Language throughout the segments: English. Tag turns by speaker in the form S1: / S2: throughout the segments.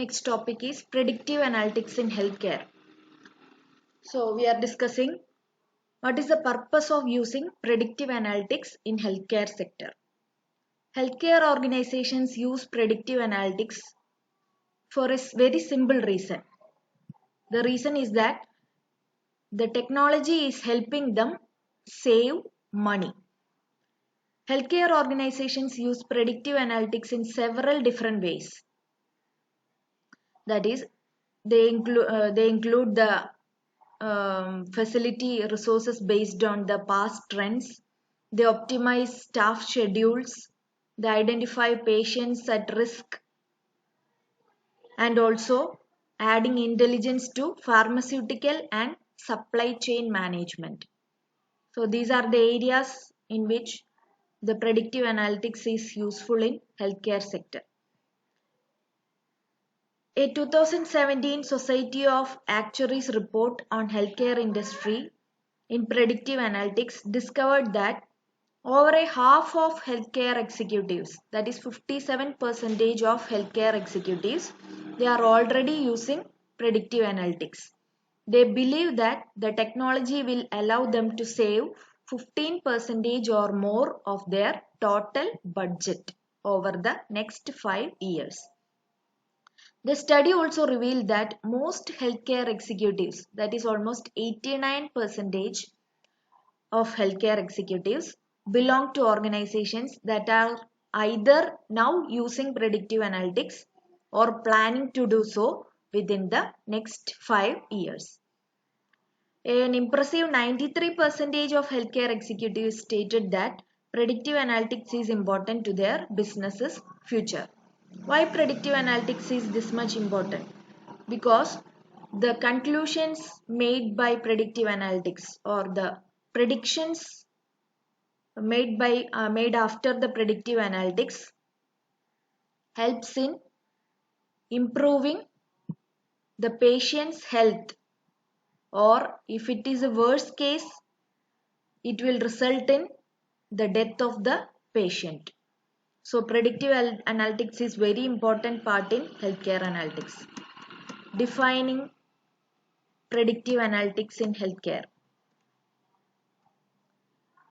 S1: Next topic is predictive analytics in healthcare. So we are discussing what is the purpose of using predictive analytics in healthcare sector. Healthcare organizations use predictive analytics for a very simple reason. The reason is that the technology is helping them save money. Healthcare organizations use predictive analytics in several different ways. That is, they include the facility resources based on the past trends. They optimize staff schedules. They identify patients at risk, and also adding intelligence to pharmaceutical and supply chain management. So these are the areas in which the predictive analytics is useful in healthcare sector. A 2017 Society of Actuaries report on healthcare industry in predictive analytics discovered that over a half of healthcare executives, that is 57% of healthcare executives, they are already using predictive analytics. They believe that the technology will allow them to save 15% or more of their total budget over the next 5 years. The study also revealed that most healthcare executives, that is almost 89% of healthcare executives, belong to organizations that are either now using predictive analytics or planning to do so within the next 5 years. An impressive 93% of healthcare executives stated that predictive analytics is important to their business's future. Why predictive analytics is this much important? Because the conclusions made by predictive analytics or the predictions made after the predictive analytics helps in improving the patient's health, or if it is a worst case, it will result in the death of the patient. So predictive analytics is very important part in healthcare analytics. Defining predictive analytics in healthcare.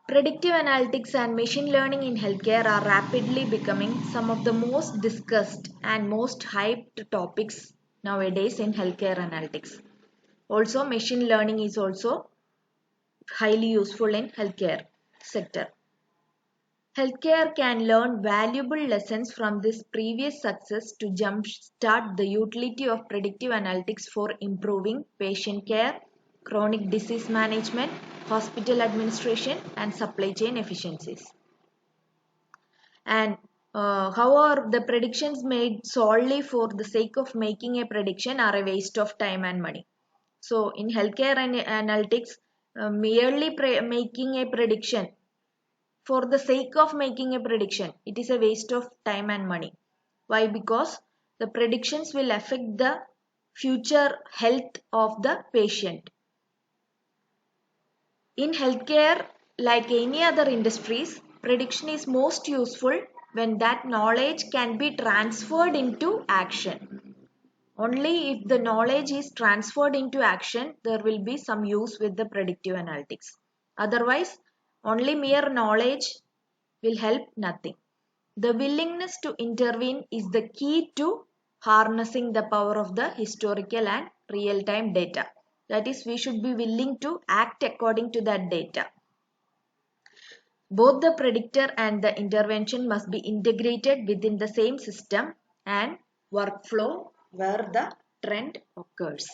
S1: Predictive analytics and machine learning in healthcare are rapidly becoming some of the most discussed and most hyped topics nowadays in healthcare analytics. Also, machine learning is also highly useful in healthcare sector. Healthcare can learn valuable lessons from this previous success to jumpstart the utility of predictive analytics for improving patient care, chronic disease management, hospital administration, and supply chain efficiencies. And however, the predictions made solely for the sake of making a prediction are a waste of time and money. So in healthcare analytics, merely making a prediction for the sake of making a prediction, it is a waste of time and money. Why? Because the predictions will affect the future health of the patient. In healthcare, like any other industries, prediction is most useful when that knowledge can be transferred into action. Only if the knowledge is transferred into action, there will be some use with the predictive analytics. Otherwise, only mere knowledge will help nothing. The willingness to intervene is the key to harnessing the power of the historical and real-time data. That is, we should be willing to act according to that data. Both the predictor and the intervention must be integrated within the same system and workflow where the trend occurs.